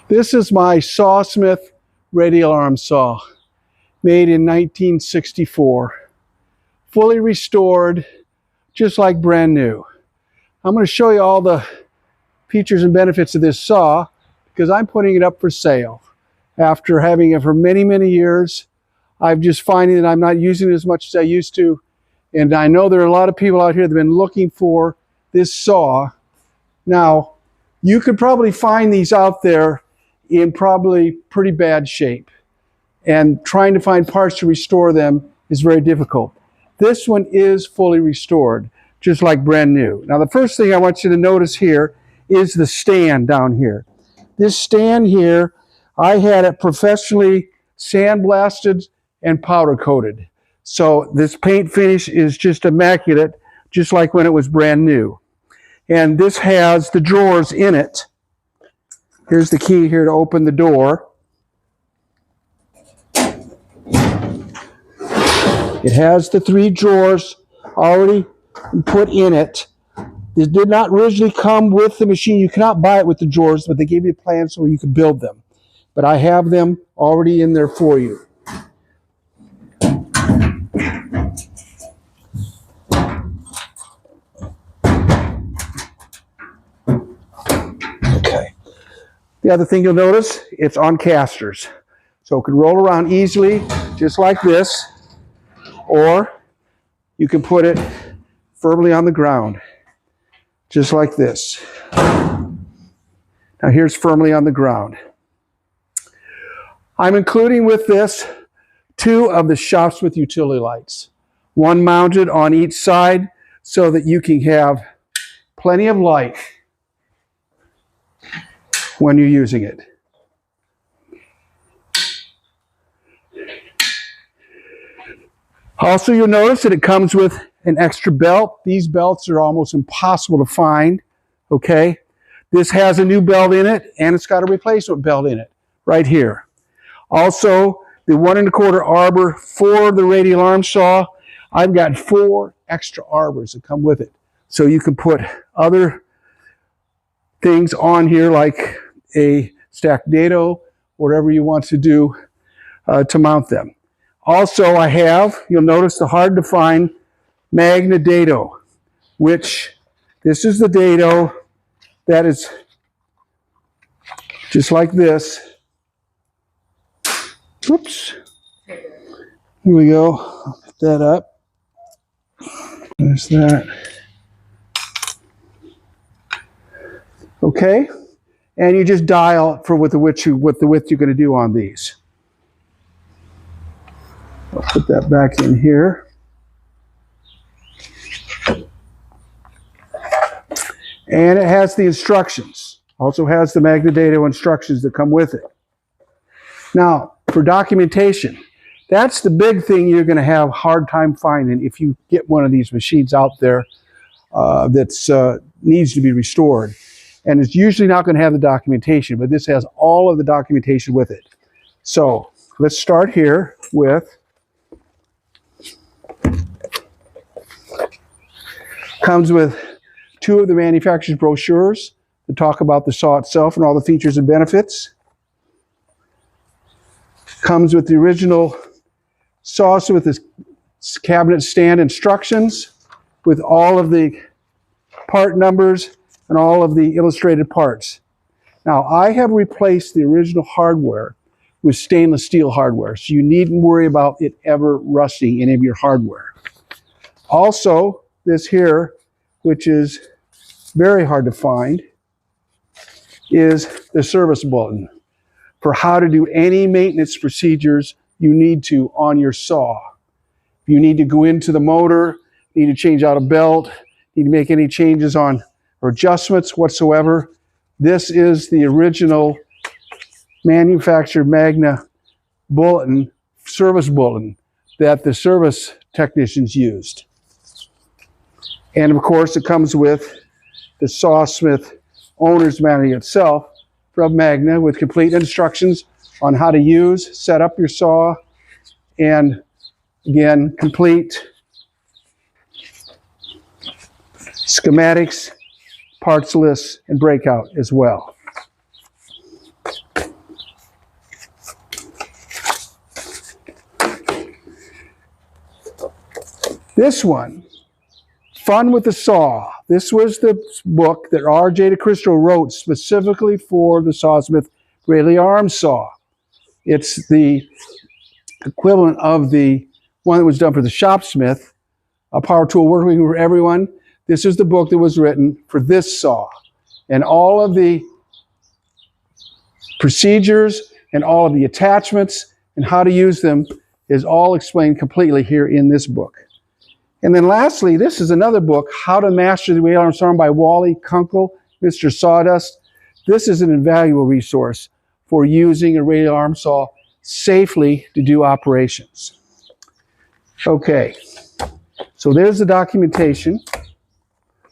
This is my Sawsmith radial arm saw, made in 1964. Fully restored, just like brand new. I'm going to show you all the features and benefits of this saw because I'm putting it up for sale. After having it for many, many years, I'm just finding that I'm not using it as much as I used to. And I know there are a lot of people out here that have been looking for this saw. Now, you could probably find these out there in probably pretty bad shape. And trying to find parts to restore them is very difficult. This one is fully restored, just like brand new. Now, the first thing I want you to notice here is the stand down here. This stand here, I had it professionally sandblasted and powder coated. So this paint finish is just immaculate, just like when it was brand new. And this has the drawers in it. Here's the key here to open the door. It has the 3 drawers already put in it. This did not originally come with the machine. You cannot buy it with the drawers, but they gave you a plan so you could build them. But I have them already in there for you. Okay. The other thing you'll notice, it's on casters. So it can roll around easily, just like this. Or you can put it firmly on the ground, just like this. Now here's firmly on the ground. I'm including with this 2 of the Sawsmith utility lights. One mounted on each side so that you can have plenty of light when you're using it. Also, you'll notice that it comes with an extra belt. These belts are almost impossible to find, okay? This has a new belt in it, and it's got a replacement belt in it, right here. Also, the 1 1/4 arbor for the radial arm saw, I've got 4 extra arbors that come with it. So you can put other things on here, like a stacked dado, whatever you want to do to mount them. Also, I have, you'll notice the hard to find Magna dado, which this is the dado that is just like this. Whoops. Here we go. I'll put that up. There's that. Okay. And you just dial for what the width you're going to do on these. I'll put that back in here. And it has the instructions. Also has the Magna dado instructions that come with it. Now, for documentation, that's the big thing you're going to have a hard time finding if you get one of these machines out there that needs to be restored. And it's usually not going to have the documentation, but this has all of the documentation with it. So let's start here with, comes with 2 of the manufacturer's brochures to talk about the saw itself and all the features and benefits. Comes with the original Sawsmith with this cabinet stand instructions with all of the part numbers and all of the illustrated parts. Now, I have replaced the original hardware with stainless steel hardware, so you needn't worry about it ever rusting any of your hardware. Also, this here, which is very hard to find, is the service bulletin for how to do any maintenance procedures you need to on your saw. If you need to go into the motor, need to change out a belt, need to make any changes on or adjustments whatsoever, this is the original manufactured Magna bulletin, service bulletin, that the service technicians used. And of course, it comes with the Sawsmith owner's manual itself from Magna with complete instructions on how to use, set up your saw, and again, complete schematics, parts lists, and breakout as well. This one, Fun with the Saw. This was the book that R.J. DeCristo wrote specifically for the Sawsmith radial arm saw. It's the equivalent of the one that was done for the Shopsmith, a power tool working for everyone. This is the book that was written for this saw. And all of the procedures and all of the attachments and how to use them is all explained completely here in this book. And then lastly, this is another book, How to Master the Radial Arm Saw by Wally Kunkel, Mr. Sawdust. This is an invaluable resource for using a radial arm saw safely to do operations. Okay, so there's the documentation.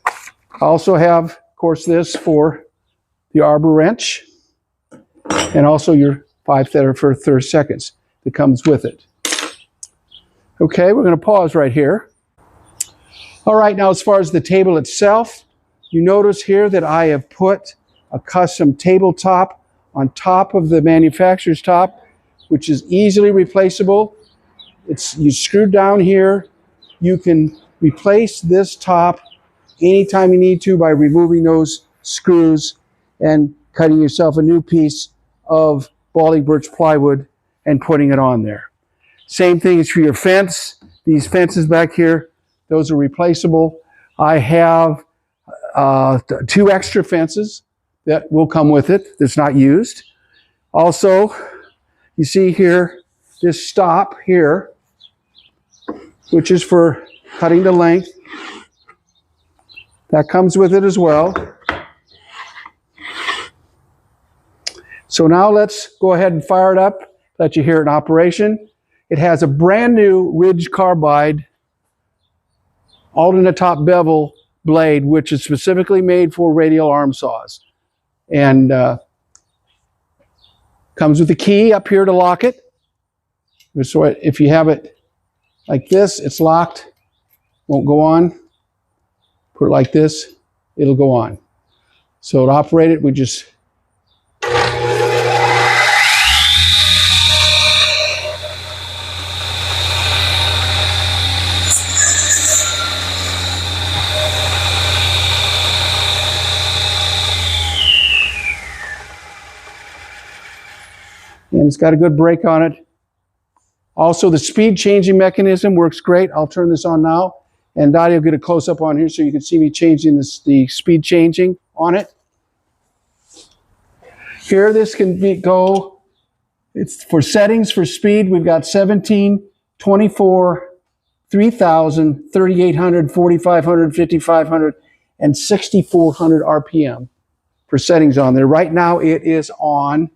I also have, of course, this for the arbor wrench and also your 5 for 30 seconds that comes with it. Okay, we're going to pause right here. All right, now as far as the table itself, you notice here that I have put a custom tabletop on top of the manufacturer's top, which is easily replaceable. You screw down here. You can replace this top anytime you need to by removing those screws and cutting yourself a new piece of Baldy birch plywood and putting it on there. Same thing is for your fence. These fences back here, those are replaceable. I have 2 extra fences that will come with it that's not used. Also, you see here, this stop here, which is for cutting the length. That comes with it as well. So now let's go ahead and fire it up, let you hear it in operation. It has a brand new Ridge Carbide alternate top bevel blade, which is specifically made for radial arm saws. And comes with a key up here to lock it. So if you have it like this, it's locked, won't go on. Put it like this, it'll go on. So to operate it, we just and it's got a good brake on it. Also, the speed changing mechanism works great. I'll turn this on now, and Dottie will get a close-up on here so you can see me changing the speed changing on it. Here, this can go, it's for settings for speed. We've got 17, 24, 3,000, 3,800, 4,500, 5,500, and 6,400 RPM for settings on there. Right now, it is on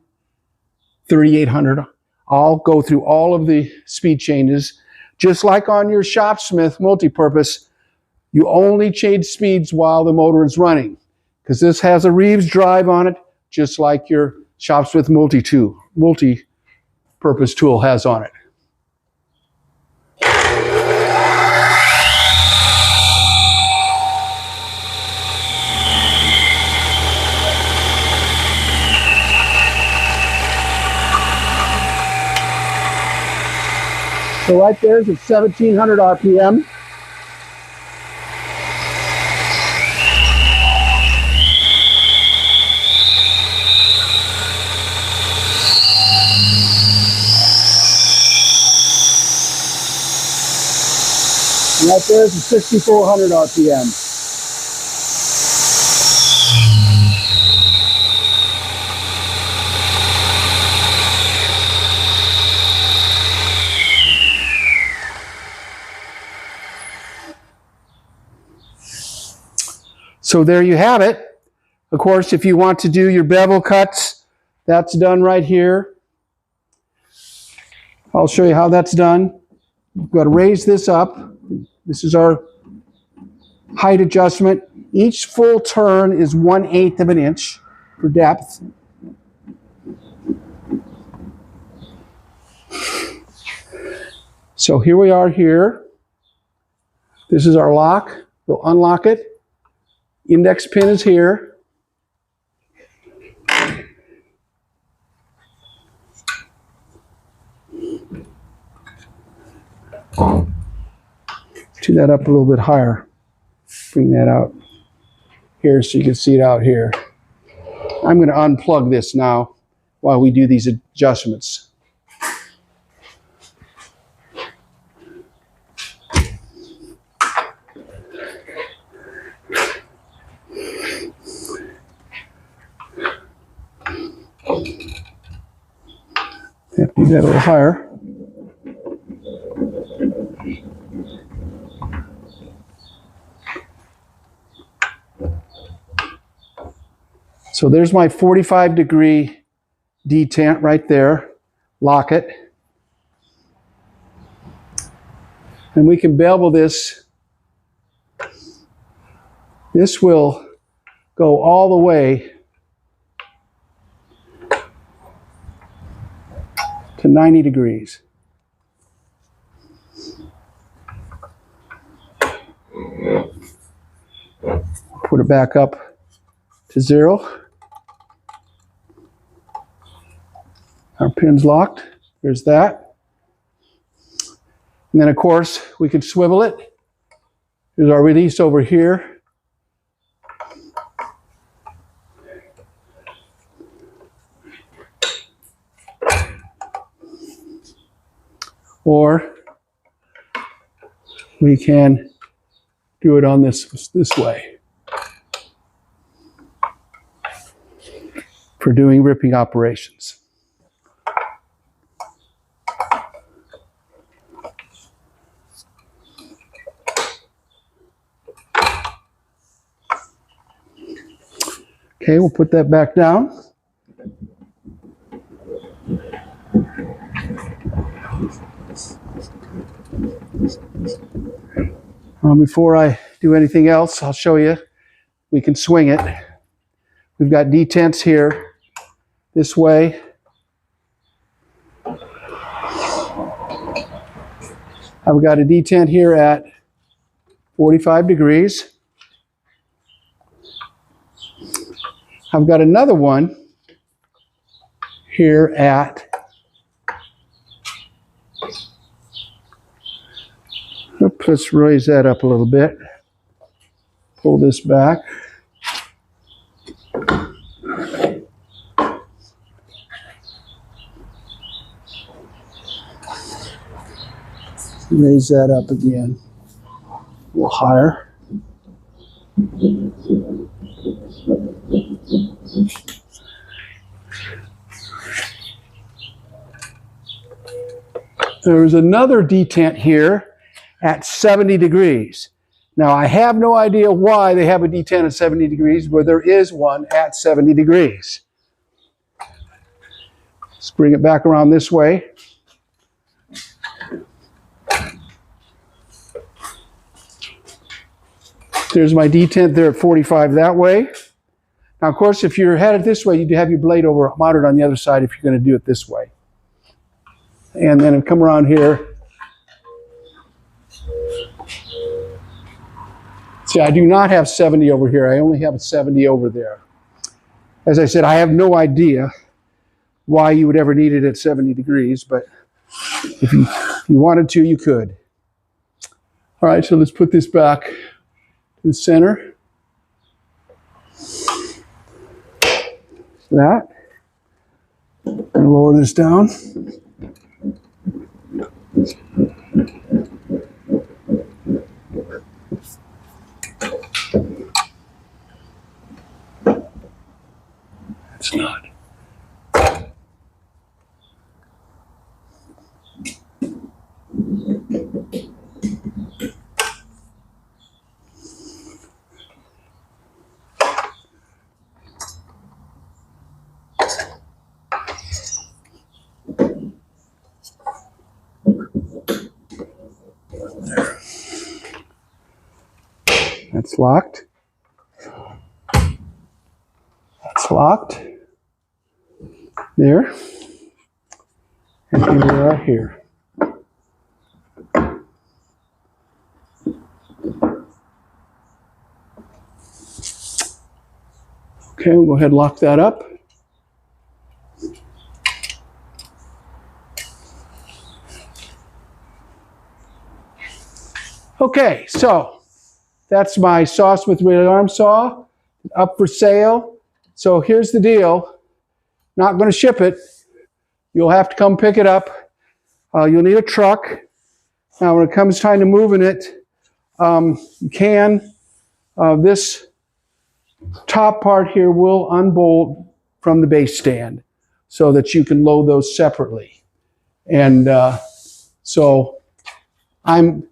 3,800. I'll go through all of the speed changes. Just like on your Shopsmith multipurpose, you only change speeds while the motor is running, because this has a Reeves drive on it, just like your Shopsmith multi-purpose tool has on it. So right there is at 1,700 RPM. And right there is at 6,400 RPM. So there you have it. Of course, if you want to do your bevel cuts, that's done right here. I'll show you how that's done. We've got to raise this up. This is our height adjustment. Each full turn is 1/8 of an inch for depth. So here we are here. This is our lock. We'll unlock it. Index pin is here. To Bring that up a little bit higher. Bring that out here so you can see it out here. I'm going to unplug this now while we do these adjustments. Have to do that a little higher. So there's my 45-degree detent right there. Lock it. And we can bevel this. This will go all the way to 90 degrees. Put it back up to 0. Our pin's locked. There's that. And then, of course, we can swivel it. There's our release over here. Or we can do it on this way for doing ripping operations. Okay, we'll put that back down. Before I do anything else, I'll show you. We can swing it. We've got detents here, this way. I've got a detent here at 45 degrees. I've got another one here at, let's raise that up a little bit. Pull this back. Raise that up again. A little higher. There's another detent here at 70 degrees. Now, I have no idea why they have a detent at 70 degrees, but there is one at 70 degrees. Let's bring it back around this way. There's my detent there at 45 that way. Now, of course, if you're headed this way, you'd have your blade over mounted on the other side if you're going to do it this way. And then come around here. See, I do not have 70 over here. I only have a 70 over there. As I said, I have no idea why you would ever need it at 70 degrees, but if you wanted to, you could. All right, so let's put this back to the center. That. And lower this down. It's not. That's locked. That's locked. There. And here we are here. Okay, we'll go ahead and lock that up. Okay, so that's my Sawsmith radial arm saw, up for sale. So here's the deal. Not going to ship it. You'll have to come pick it up. You'll need a truck. Now, when it comes time to moving it, you can. This top part here will unbolt from the base stand so that you can load those separately. And so I'm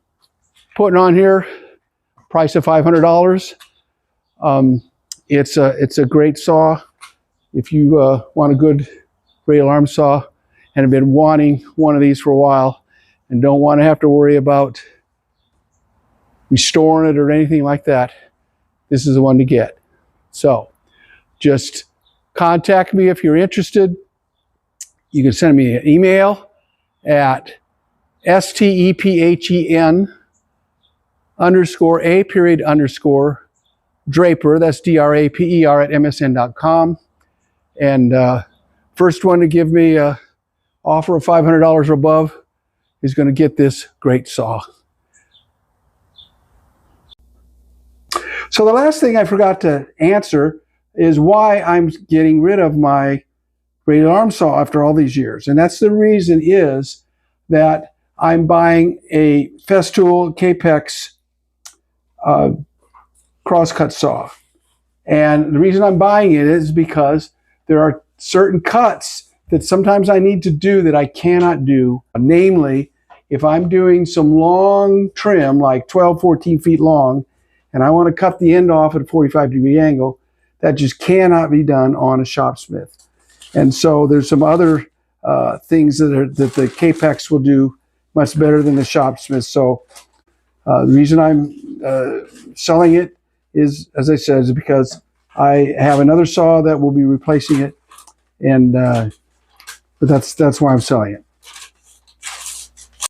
putting on here price of $500. It's a great saw. If you want a good radial arm saw and have been wanting one of these for a while and don't want to have to worry about restoring it or anything like that, this is the one to get. So just contact me if you're interested. You can send me an email at STEPHEN_A_Draper, that's DRAPER at MSN.com. And first one to give me an offer of $500 or above is going to get this great saw. So the last thing I forgot to answer is why I'm getting rid of my radial arm saw after all these years. And that's the reason is that I'm buying a Festool Kapex crosscut saw. And the reason I'm buying it is because there are certain cuts that sometimes I need to do that I cannot do. Namely, if I'm doing some long trim, like 12, 14 feet long, and I want to cut the end off at a 45-degree angle, that just cannot be done on a Sawsmith. And so there's some other things that the Kapex will do much better than the Sawsmith. So the reason I'm selling it is, as I said, is because I have another saw that will be replacing it, and but that's why I'm selling it.